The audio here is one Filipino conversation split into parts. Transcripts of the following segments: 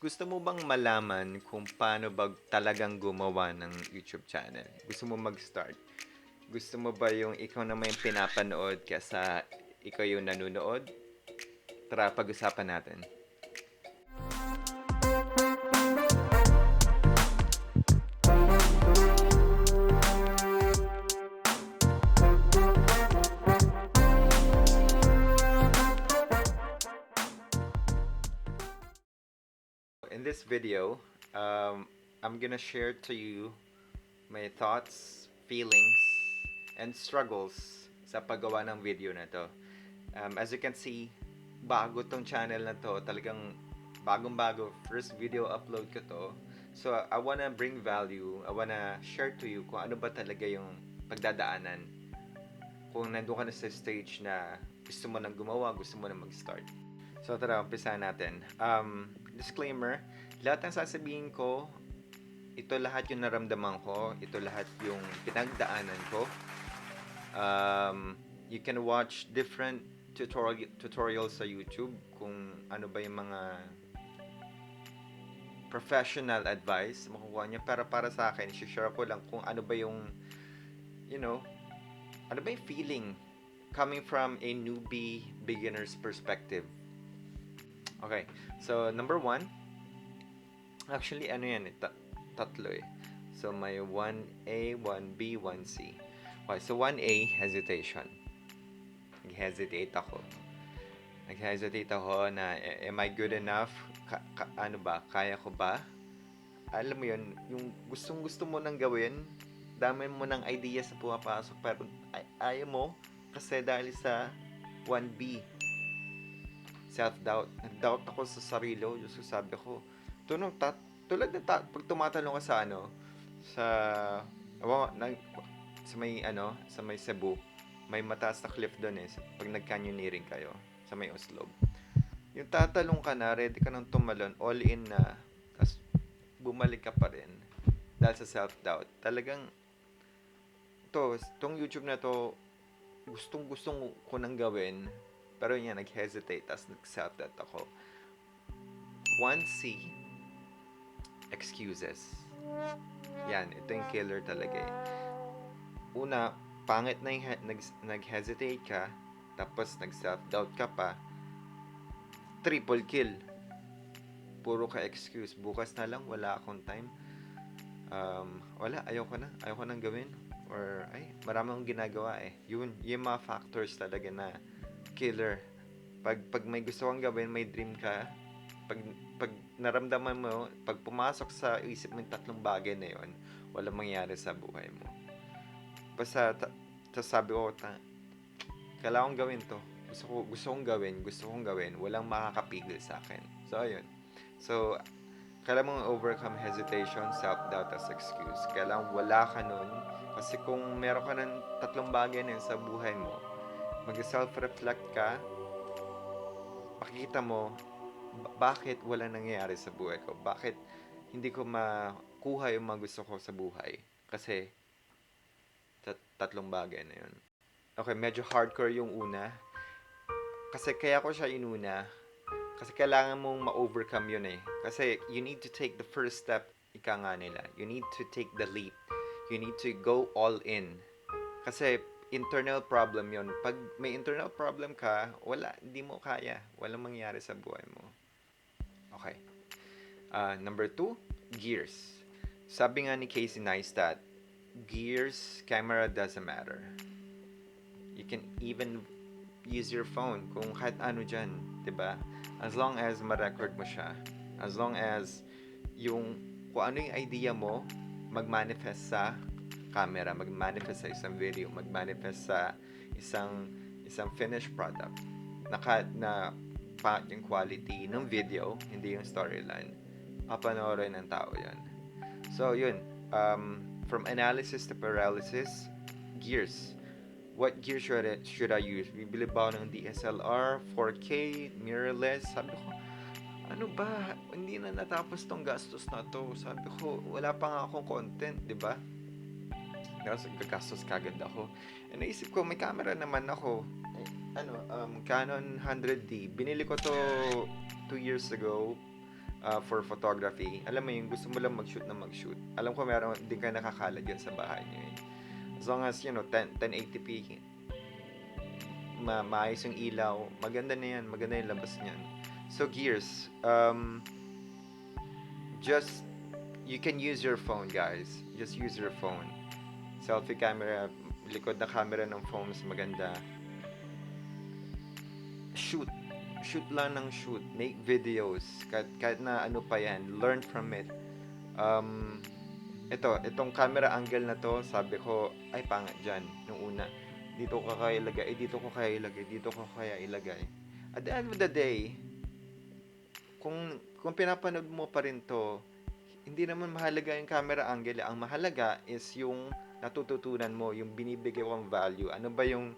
Gusto mo bang malaman kung paano ba talagang gumawa ng YouTube channel? Gusto mo mag-start? Gusto mo ba yung ikaw naman yung pinapanood kaysa ikaw yung nanonood? Tara, pag-usapan natin. In this video, I'm gonna share to you my thoughts, feelings, and struggles sa paggawa ng video na to. As you can see, bago tong channel na to, talagang bagong-bago, first video upload ko to. So, I wanna bring value, I wanna share to you kung ano ba talaga yung pagdadaanan. Kung nandun ka na sa stage na gusto mo nang gumawa, gusto mo nang mag-start. So, tara, umpisa natin. Disclaimer, lahat ng sasabihin ko, ito lahat yung naramdaman ko, ito lahat yung pinagdaanan ko. You can watch different tutorials sa YouTube kung ano ba yung mga professional advice makukuha niya. Pero para sa akin, share ko lang kung ano ba yung, ano ba yung feeling coming from a newbie beginner's perspective. Okay, so number one, actually ano yan, tatlo eh. So may 1A, 1B, 1C. Okay, so 1A, hesitation. Nag-hesitate ako na am I good enough? Ano ba? Kaya ko ba? Alam mo yun, yung gustong-gusto mo nang gawin, dami mo ng idea sa pumapasok, pero ayaw mo kasi dahil sa 1B, self-doubt. Nag-doubt ako sa sarili ko. Diyos ko, sabi ko, tulad ng pag tumatalong ka sa, sa may Cebu, may mataas na cliff doon eh, pag nag-canyoneering kayo, sa may Oslob. Yung tatalong ka na, ready ka nang tumalon, all in na, tapos bumalik ka pa rin dahil sa self-doubt. Talagang, tong YouTube na to, gustong ko nang gawin, pero yun, nag-hesitate, tapos nag-self-doubt ako. 1C, excuses. Yan, ito yung killer talaga eh. Una, pangit na yung nag-hesitate ka, tapos nag-self-doubt ka pa, triple kill. Puro ka excuse. Bukas na lang, wala akong time. Wala, ayoko nang gawin. Or, marami akong ginagawa eh. Yung mga factors talaga na killer. Pag may gusto kang gawin, may dream ka, pag naramdaman mo, pag pumasok sa isip mo yung tatlong bagay na yon, walang mangyari sa buhay mo. Basta, sabi ko, kailangan kong gawin to. Gusto kong gawin. Walang makakapigil sa akin. So, ayun. So, kailangan mong overcome hesitation, self-doubt as excuse. Kailangan wala ka nun. Kasi kung meron ka ng tatlong bagay na yun sa buhay mo, mag-self-reflect ka, makikita mo, bakit wala nangyayari sa buhay ko? Bakit hindi ko makuha yung mga gusto ko sa buhay? Kasi, tatlong bagay na yun. Okay, medyo hardcore yung una. Kasi kaya ko siya inuna. Kasi kailangan mong ma-overcome yun eh. Kasi you need to take the first step, ika nga nila. You need to take the leap. You need to go all in. Kasi internal problem yun. Pag may internal problem ka, hindi mo kaya. Walang mangyari sa buhay mo. Okay. Number 2, gears. Sabi nga ni Casey Neistat, gears, camera doesn't matter. You can even use your phone kung kahit ano dyan, diba? As long as ma-record mo siya. As long as kung ano yung idea mo, mag-manifest sa camera, mag-manifest sa isang video, mag-manifest sa isang finished product. Na pangit yung quality ng video, hindi yung storyline. Papanoorin ng tao yan. So, yun. From analysis to paralysis, gears. What gear should I use? Bibili ba ako ng DSLR, 4K, mirrorless? Sabi ko, ano ba? Hindi na natapos tong gastos na to. Sabi ko, wala pa nga akong content, di ba? Gagastos kagad ako. E naisip ko, may camera naman ako. Canon 100D. Binili ko to 2 years ago. for photography. Alam mo yung gusto mo lang mag-shoot na mag-shoot. Alam ko meron din kayo nakakalat yan sa bahay niyo eh. As long as, 1080p, maayos yung ilaw, maganda na yan, maganda yung labas niyan. So, gears, just, you can use your phone, guys. Just use your phone. Selfie camera, likod na camera ng phone, mas maganda. Shoot. Shoot lang ng shoot. Make videos. Kahit na ano pa yan. Learn from it. Itong camera angle na to, sabi ko, ay pangit dyan, nung una. Dito ko kaya ilagay, dito ko kaya ilagay, dito ko kaya ilagay. At the end of the day, kung pinapanood mo pa rin to, hindi naman mahalaga yung camera angle. Ang mahalaga is yung natututunan mo, yung binibigay kong value. Ano ba yung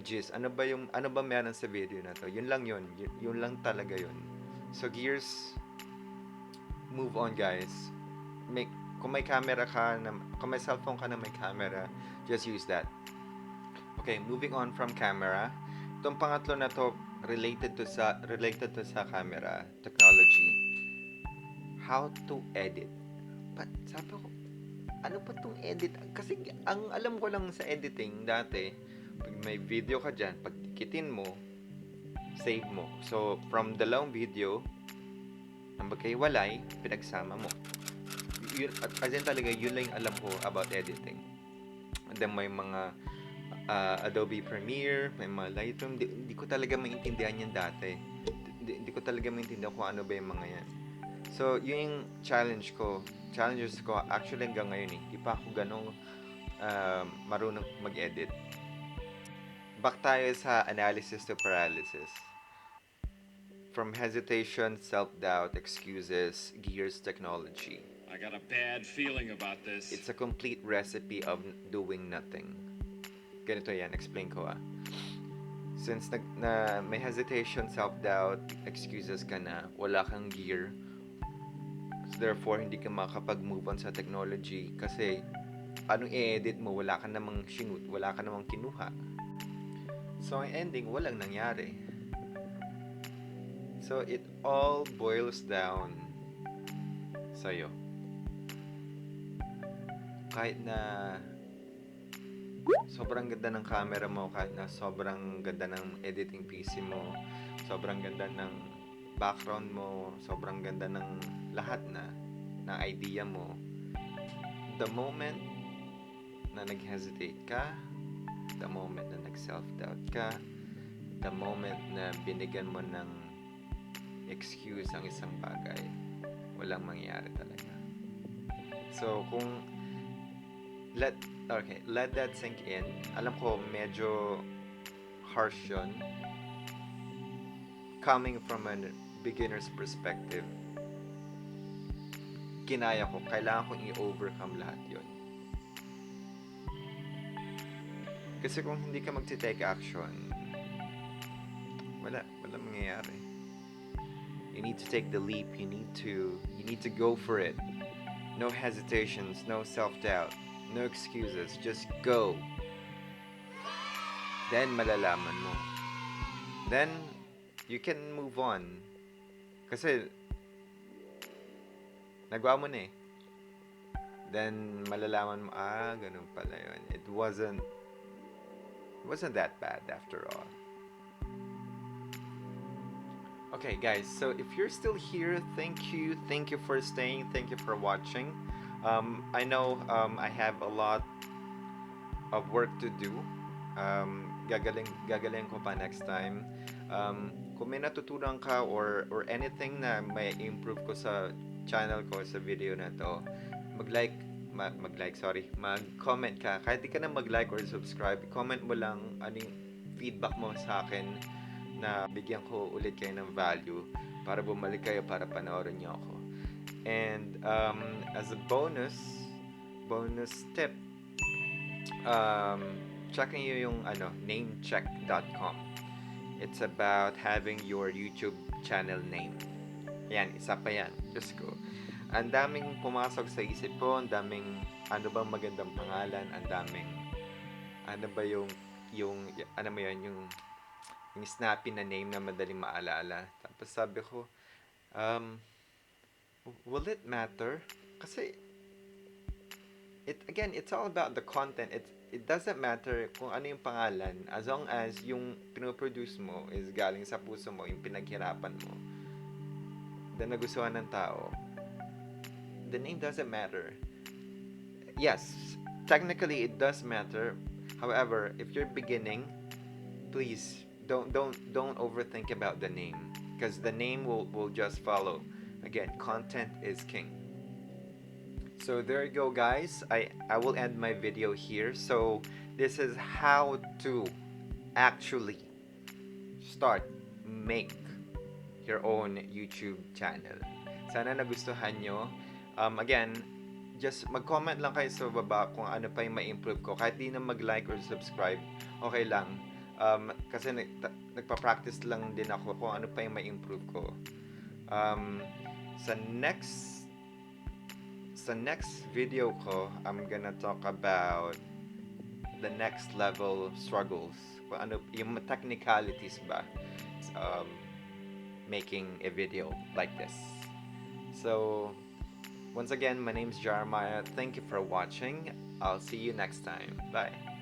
gist? Ano ba meron sa video na to? Yun lang yun. Yun lang talaga yun. So, gears, move on, guys. Kung may camera ka, kung may cellphone ka na may camera, just use that. Okay, moving on from camera. Itong pangatlo na to, related to sa camera technology. How to edit. But sabi ko, ano pa tong edit? Kasi ang alam ko lang sa editing dati, pag may video ka dyan, pag dikitin mo, save mo. So, from dalawang video, ang magkaiwalay, pinagsama mo. As in talaga, yun lang yung alam ko about editing. And then may mga Adobe Premiere, may mga Lightroom. Di ko talaga maintindihan yan dati. Di ko talaga maintindihan kung ano ba yung mga yan. So, yun yung challenges ko actually hanggang ngayon eh. Di pa ako ganong marunong mag-edit. Back tayo sa analysis to paralysis. From hesitation, self-doubt, excuses, gears, technology. I got a bad feeling about this. It's a complete recipe of doing nothing. Ganito yan, explain ko Since may hesitation, self-doubt, excuses ka na, wala kang gear, so therefore, hindi ka makapag-move on sa technology kasi anong i-edit mo, wala ka namang shoot, wala ka namang kinuha. So, ang ending, walang nangyari. So, it all boils down sa'yo. Kahit na sobrang ganda ng camera mo, kahit na sobrang ganda ng editing PC mo, sobrang ganda ng background mo, sobrang ganda ng lahat na idea mo, the moment na nag-hesitate ka, the moment na nag-self-doubt ka, the moment na binigyan mo ng excuse ang isang bagay, walang mangyayari talaga. So, kung let that sink in. Alam ko, medyo harsh yun. Coming from a beginner's perspective, kinaya ko, kailangan kong i-overcome lahat yun. Kasi kung hindi ka mag-take action, wala mangyayari. You need to take the leap. You need to go for it. No hesitations, no self-doubt, no excuses. Just go. Then malalaman mo. Then you can move on. Kasi nagawa mo na eh. Then malalaman mo, ganun pala yun. It wasn't that bad after all. Okay, guys, so if you're still here, thank you for staying, thank you for watching. I know I have a lot of work to do. Gagaling ko pa next time. Kung may natutunan ka or anything na may improve ko sa channel ko sa video na to, mag-comment ka. Kahit di ka na mag-like or subscribe, comment mo lang anong feedback mo sa akin na bigyan ko ulit kayo ng value para bumalik kayo para panoorin niyo ako. And as a bonus tip, check niyo yung namecheck.com. It's about having your YouTube channel name. Yan, isa pa yan. Just go. Ang daming pumasok sa isip ko, ang daming ano bang magandang pangalan, ang daming ano ba yung snappy na name na madaling maalala. Tapos sabi ko, will it matter? Kasi it's all about the content. It doesn't matter kung ano yung pangalan as long as yung pinoproduce mo is galing sa puso mo, yung pinaghirapan mo, then nagustuhan ng tao, the name doesn't matter. Yes, technically it does matter. However, if you're beginning, please don't overthink about the name because the name will just follow. Again, content is king. So there you go, guys. I will end my video here. So this is how to actually start make your own YouTube channel. Sana nagustuhan nyo. Again, just mag-comment lang kayo sa baba kung ano pa yung ma-improve ko. Kahit di na mag-like or subscribe, okay lang. Kasi nagpa-practice lang din ako kung ano pa yung ma-improve ko. Um, sa next video ko, I'm gonna talk about the next level struggles. Kung ano, yung technicalities ba um, making a video like this. So, once again, my name is Jeremiah. Thank you for watching. I'll see you next time. Bye.